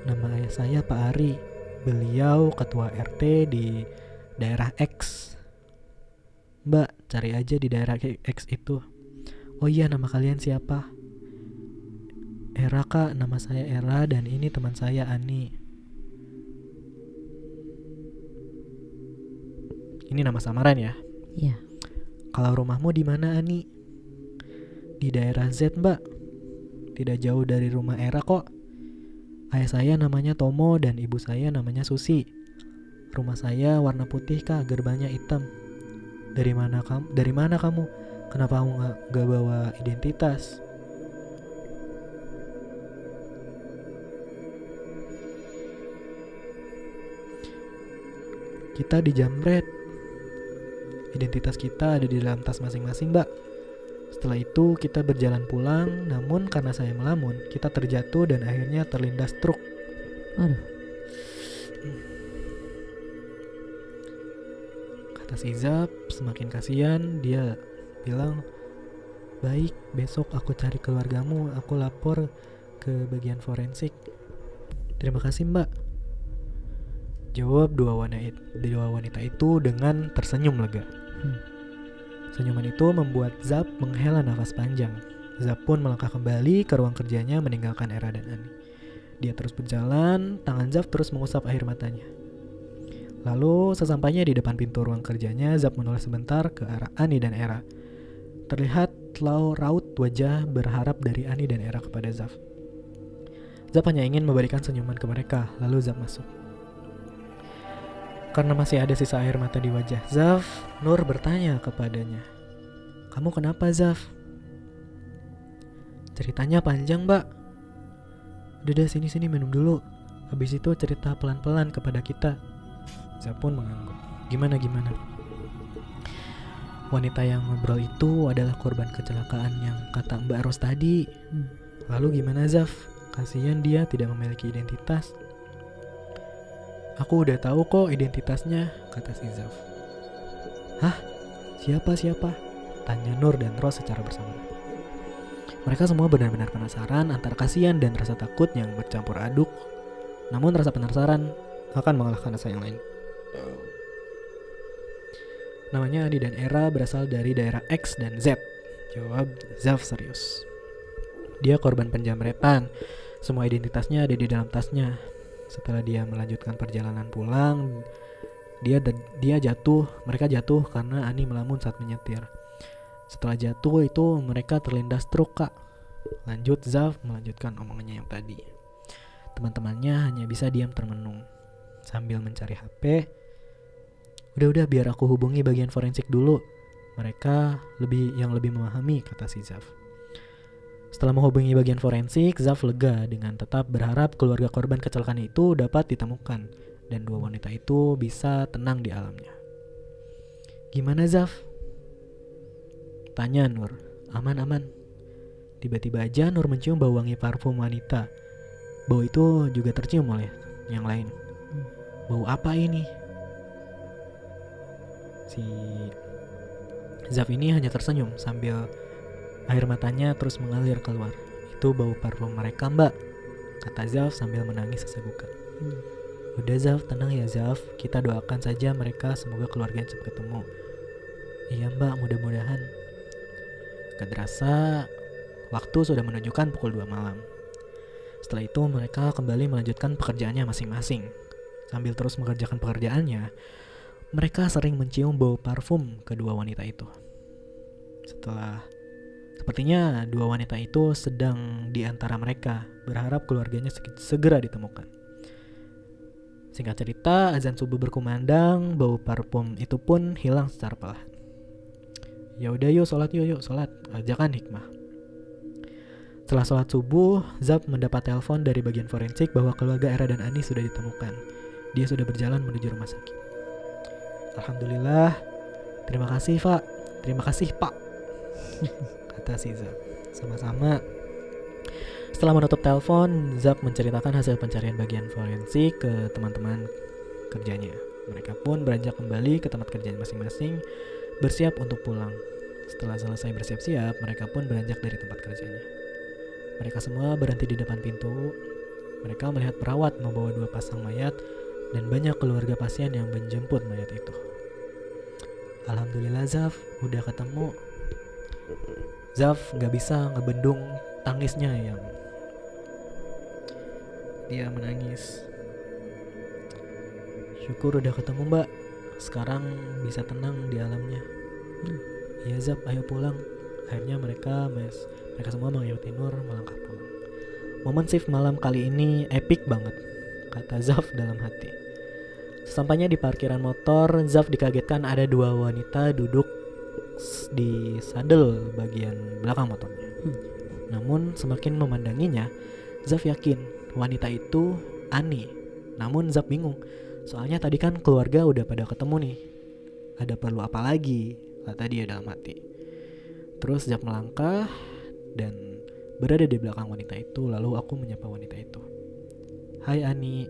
Nama ayah saya Pak Ari. Beliau ketua RT di daerah X. Mbak, cari aja di daerah X itu. Oh iya, nama kalian siapa? Era kak, nama saya Era dan ini teman saya Ani. Ini nama samaran ya? Iya. Kalau rumahmu di mana Ani? Di daerah Z Mbak. Tidak jauh dari rumah Era kok. Ayah saya namanya Tomo dan ibu saya namanya Susi. Rumah saya warna putih kak, gerbangnya hitam. Dari mana kamu? Kenapa kamu gak bawa identitas? Kita dijamret. Identitas kita ada di dalam tas masing-masing, Mbak. Setelah itu kita berjalan pulang, namun karena saya melamun, kita terjatuh dan akhirnya terlindas truk. Aduh. Kata si Zap, semakin kasihan, dia bilang, baik, besok aku cari keluargamu, aku lapor ke bagian forensik. Terima kasih, Mbak. Jawab dua wanita itu dengan tersenyum lega. Senyuman itu membuat Zap menghela nafas panjang. Zap pun melangkah kembali ke ruang kerjanya meninggalkan Era dan Ani. Dia terus berjalan, tangan Zap terus mengusap air matanya. Lalu sesampainya di depan pintu ruang kerjanya, Zap menoleh sebentar ke arah Ani dan Era. Terlihat raut wajah berharap dari Ani dan Era kepada Zap. Zap hanya ingin memberikan senyuman ke mereka, lalu Zap masuk. Karena masih ada sisa air mata di wajah Zaf, Nur bertanya kepadanya, "Kamu kenapa, Zaf?" "Ceritanya panjang, Mbak." "Udah sini minum dulu. Habis itu cerita pelan-pelan kepada kita." Zaf pun mengangguk. Gimana? Wanita yang ngobrol itu adalah korban kecelakaan yang kata Mbak Ros tadi. Lalu gimana, Zaf? Kasihan dia tidak memiliki identitas. "Aku udah tahu kok identitasnya," kata si Zaf. "Hah? Siapa?" tanya Nur dan Ros secara bersamaan. Mereka semua benar-benar penasaran antara kasihan dan rasa takut yang bercampur aduk. Namun rasa penasaran akan mengalahkan rasa yang lain. "Namanya Ani dan Era, berasal dari daerah X dan Z," jawab Zaf serius. "Dia korban penjamretan. Semua identitasnya ada di dalam tasnya. Setelah dia melanjutkan perjalanan pulang, mereka jatuh karena Ani melamun saat menyetir. Setelah jatuh itu mereka terlindas truk, Kak." Lanjut Zaf melanjutkan omongannya yang tadi. Teman-temannya hanya bisa diam termenung sambil mencari HP. Udah biar aku hubungi bagian forensik dulu. Mereka yang lebih memahami," kata si Zaf. Setelah menghubungi bagian forensik, Zaf lega dengan tetap berharap keluarga korban kecelakaan itu dapat ditemukan dan dua wanita itu bisa tenang di alamnya. "Gimana, Zaf?" tanya Nur. Aman. Tiba-tiba aja Nur mencium bau wangi parfum wanita. Bau itu juga tercium oleh yang lain. "Bau apa ini?" Si Zaf ini hanya tersenyum sambil air matanya terus mengalir keluar. "Itu bau parfum mereka, Mbak," kata Zaf sambil menangis sesegukan. "Udah Zaf, tenang ya Zaf. Kita doakan saja mereka, semoga keluarganya cepat ketemu." "Iya Mbak, mudah-mudahan." Gak terasa waktu sudah menunjukkan pukul 2 malam. Setelah itu mereka kembali melanjutkan pekerjaannya masing-masing. Sambil terus mengerjakan pekerjaannya, mereka sering mencium bau parfum kedua wanita itu. Sepertinya dua wanita itu sedang di antara mereka, berharap keluarganya segera ditemukan. Singkat cerita, azan subuh berkumandang, bau parfum itu pun hilang secara perlahan. "Ya udah yuk sholat, ajakan Hikmah." Setelah sholat subuh, Zap mendapat telepon dari bagian forensik bahwa keluarga Era dan Ani sudah ditemukan. Dia sudah berjalan menuju rumah sakit. "Alhamdulillah, terima kasih Pak," kata si Zap. "Sama-sama." Setelah menutup telepon, Zap menceritakan hasil pencarian bagian forensik ke teman-teman kerjanya. Mereka pun beranjak kembali ke tempat kerjanya masing-masing, bersiap untuk pulang. Setelah selesai bersiap-siap, mereka pun beranjak dari tempat kerjanya. Mereka semua berhenti di depan pintu. Mereka melihat perawat membawa 2 pasang mayat dan banyak keluarga pasien yang menjemput mayat itu. "Alhamdulillah Zaf, udah ketemu." Zaf gak bisa ngebendung tangisnya yang dia menangis. "Syukur udah ketemu Mbak, sekarang bisa tenang di alamnya." "Iya Zaf, ayo pulang." Akhirnya mereka semua mengikuti Nur melangkah pulang. Momen shift malam kali ini epic banget, kata Zaf dalam hati. Sesampainya di parkiran motor, Zaf dikagetkan ada 2 wanita duduk di sadel bagian belakang motornya. Namun semakin memandanginya, Zaf yakin wanita itu Ani. Namun Zaf bingung, soalnya tadi kan keluarga udah pada ketemu nih. Ada perlu apa lagi? Kata dia dalam hati. Terus Zaf melangkah dan berada di belakang wanita itu. Lalu aku menyapa wanita itu. Hai Ani.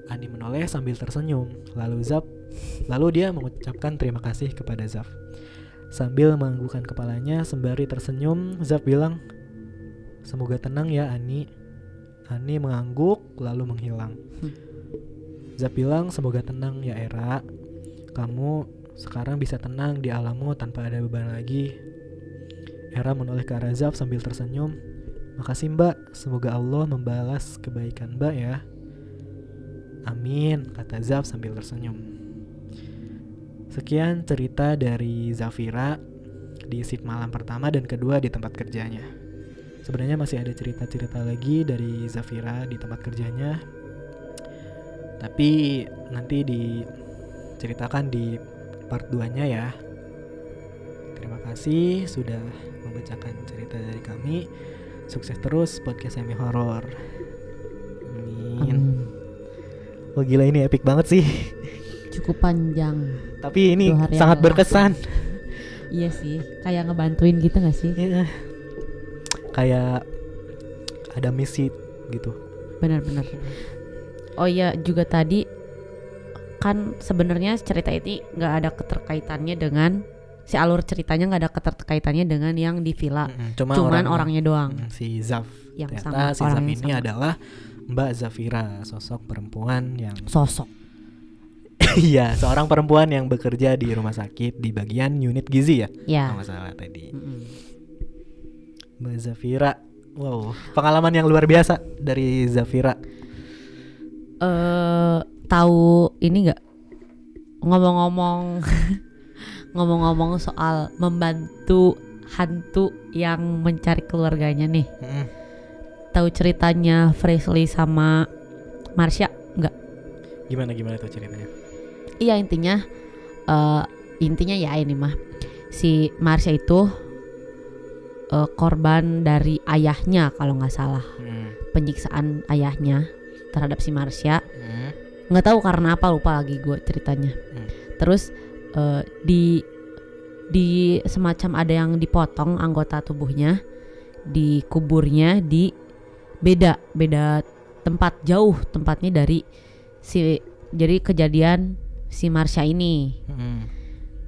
Ani menoleh sambil tersenyum. Lalu dia mengucapkan terima kasih kepada Zaf. Sambil menganggukkan kepalanya sembari tersenyum, Zaf bilang, semoga tenang ya Ani. Ani mengangguk lalu menghilang. Zaf bilang, semoga tenang ya Era. Kamu sekarang bisa tenang di alammu tanpa ada beban lagi. Era menoleh ke arah Zaf sambil tersenyum. Makasih Mbak, semoga Allah membalas kebaikan Mbak ya. Amin, kata Zaf sambil tersenyum. Sekian cerita dari Zafira di shift malam pertama dan kedua di tempat kerjanya. Sebenarnya masih ada cerita-cerita lagi dari Zafira di tempat kerjanya, tapi nanti diceritakan di part 2-nya ya. Terima kasih sudah membacakan cerita dari kami. Sukses terus podcast Semi Horor. Amin. Oh gila, ini epic banget sih. Cukup panjang. Tapi ini sangat berkesan. Iya sih, kayak ngebantuin gitu gak sih? Iya. Kayak ada misi gitu. Benar-benar. Oh iya, juga tadi kan sebenarnya cerita ini nggak ada keterkaitannya dengan si alur ceritanya, nggak ada keterkaitannya dengan yang di villa. Cuman orangnya doang. Si Zaf. Yang ternyata sama, si Zaf ini sama. adalah Mbak Zafira, sosok perempuan yang iya, seorang perempuan yang bekerja di rumah sakit di bagian unit gizi ya. Ya. Kalau nggak salah tadi. Mbak Zafira. Wow, pengalaman yang luar biasa dari Zafira. Tahu ini nggak? Ngomong-ngomong soal membantu hantu yang mencari keluarganya nih. Tahu ceritanya Presley sama Marsha nggak? Gimana tuh ceritanya? Iya, intinya ya ini mah si Marsha itu korban dari ayahnya kalau nggak salah. Penyiksaan ayahnya terhadap si Marsha. Nggak tahu karena apa, lupa lagi gue ceritanya. Terus di semacam ada yang dipotong anggota tubuhnya, dikuburnya di beda tempat, jauh tempatnya dari jadi kejadian si Marsha ini.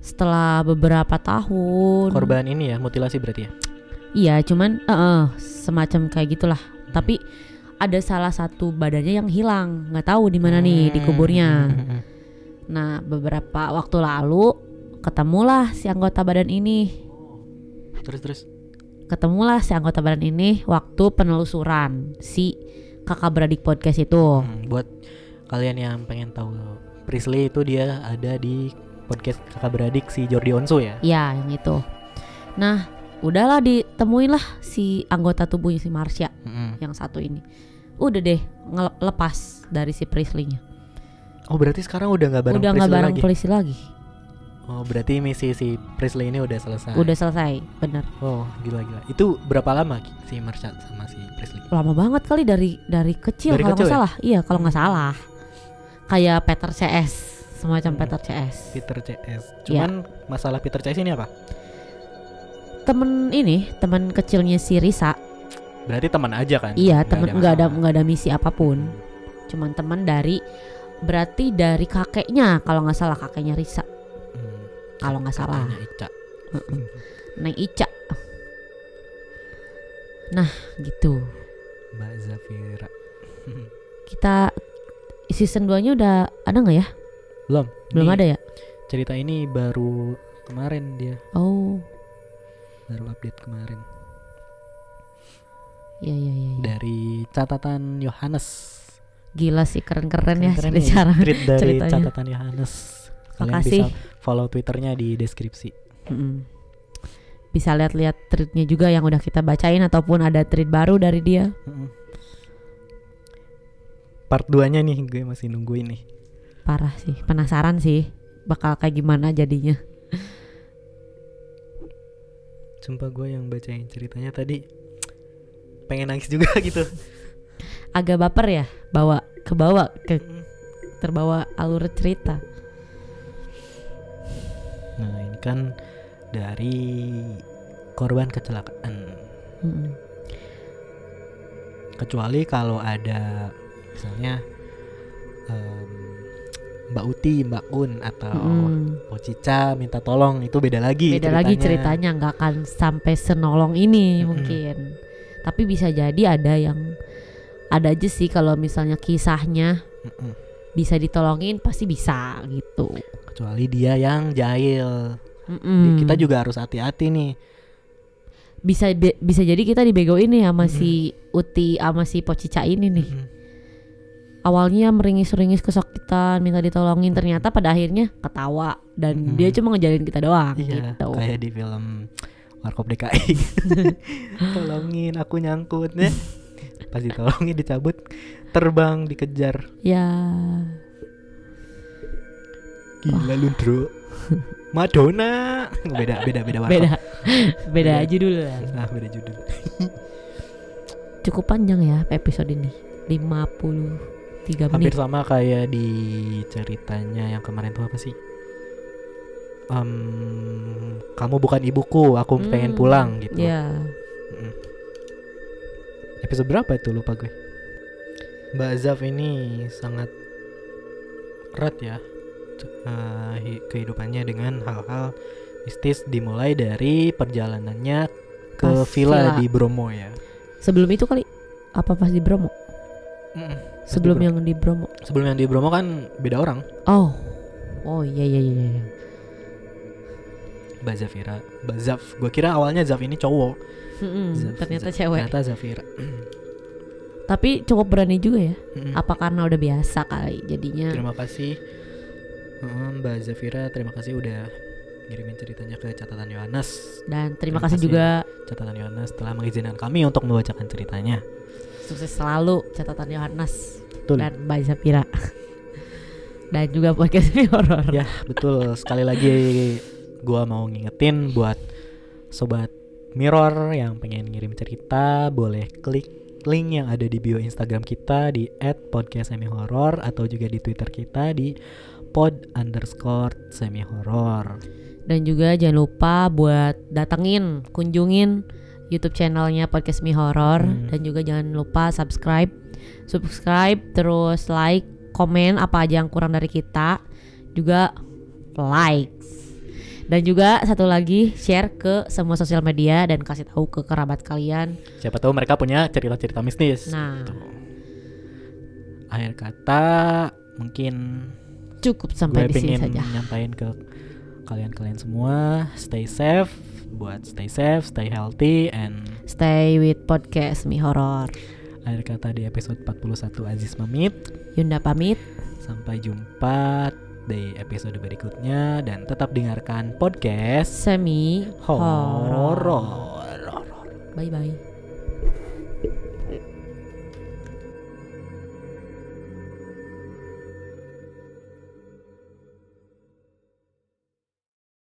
Setelah beberapa tahun, korban ini ya, mutilasi berarti ya? Iya, cuman semacam kayak gitulah. Tapi ada salah satu badannya yang hilang, nggak tahu di mana nih dikuburnya. Nah, beberapa waktu lalu ketemulah si anggota badan ini. Terus Ketemulah si anggota badan ini waktu penelusuran si Kakak Beradik Podcast itu. Buat kalian yang pengen tahu Presley itu, dia ada di podcast Kakak Beradik si Jordi Onsu ya? Iya, yang itu. Nah, udahlah ditemuin lah si anggota tubuhnya si Marsha yang satu ini. Udah deh lepas dari si Presley-nya. Oh, berarti sekarang udah nggak bareng polisi lagi. Oh, berarti misi si Presley ini udah selesai. Udah selesai, bener. Oh, gila. Itu berapa lama si Marsha sama si Presley? Lama banget kali, dari kecil kalau nggak salah. Iya, kalau nggak salah. Kayak Peter CS, semacam Peter CS. Peter CS. Cuman masalah Peter CS ini apa? Teman kecilnya si Risa. Berarti teman aja kan? Iya, teman, nggak ada misi apapun. Cuman teman berarti dari kakeknya, kalau nggak salah, kakeknya Risa. Kalau nggak salah. Ica. Neng Ica. Nah, gitu. Mbak Zafira. Kita season 2-nya udah ada nggak ya? Belum ada ya? Cerita ini baru kemarin dia. Oh. Baru update kemarin. Iya. Dari catatan Yohanes. Gila sih, keren ya cara tweet dari ceritanya. catatan Yohanes. Kalian Makasih. bisa follow Twitternya di deskripsi. Bisa lihat tweetnya juga yang udah kita bacain, ataupun ada tweet baru dari dia. Part 2-nya nih gue masih nungguin nih. Parah sih, penasaran sih bakal kayak gimana jadinya. Sumpah gue yang bacain ceritanya tadi pengen nangis juga gitu. Agak baper ya, terbawa alur cerita. Nah ini kan dari korban kecelakaan. Kecuali kalau ada misalnya Mbak Uti, Mbak Un atau Pocica minta tolong, itu beda lagi. Beda lagi ceritanya, nggak akan sampai senolong ini mungkin. Tapi bisa jadi ada aja sih kalau misalnya kisahnya bisa ditolongin pasti bisa gitu. Kecuali dia yang jahil. Kita juga harus hati-hati nih. Bisa jadi kita dibegoin nih sama si Uti sama si Pocica ini nih. Awalnya meringis-ringis kesakitan minta ditolongin, ternyata pada akhirnya ketawa dan dia cuma ngejalin kita doang. Iya, gitu. Kayak di film Warkop DKI. Tolongin aku nyangkut ya. Pas ditolongin dicabut, terbang dikejar. Ya. Gila lu bro. Madonna. Beda Warkop. Beda judul lah. Nah, beda judul. Cukup panjang ya episode ini, 53 menit. Hampir sama kayak di ceritanya yang kemarin tuh apa sih? Kamu bukan ibuku, aku pengen pulang gitu. Yeah. Episode berapa itu lupa gue. Mbak Zaf ini sangat erat ya kehidupannya dengan hal-hal mistis, dimulai dari perjalanannya ke villa di Bromo ya. Sebelum itu kali apa pas di Bromo? Sebelum yang di Bromo. Sebelum yang di Bromo kan beda orang. Oh iya. Mbak Zaf. Gue kira awalnya Zaf ini cowok. Ternyata cewek. Ternyata Zafira. Tapi cukup berani juga ya. Apa karena udah biasa kali jadinya. Terima kasih Mbak Zafira, terima kasih udah ngirimin ceritanya ke Catatan Yohanes. Dan terima kasih juga Catatan Yohanes telah mengizinkan kami untuk membacakan ceritanya. Sukses selalu Catatan Yohanes dan Mbak Zafira. Dan juga podcast horor. Ya betul. Sekali lagi gua mau ngingetin buat sobat Mirror yang pengen ngirim cerita, boleh klik link yang ada di bio Instagram kita di @podcast_semihoror atau juga di Twitter kita di @pod_semihoror. Dan juga jangan lupa buat kunjungin YouTube channelnya Podcast Semi Horor. Dan juga jangan lupa subscribe, terus like, komen apa aja yang kurang dari kita, juga like. Dan juga satu lagi, share ke semua sosial media dan kasih tahu ke kerabat kalian. Siapa tahu mereka punya cerita-cerita mistis. Nah, akhir kata mungkin cukup sampai di sini saja. Gue pengen nyampain ke kalian semua, stay safe, stay healthy and stay with Podcast Semi Horor. Akhir kata di episode 41 Aziz pamit, Yunda pamit. Sampai jumpa di episode berikutnya dan tetap dengarkan podcast Semi Horor. Horor. Bye bye.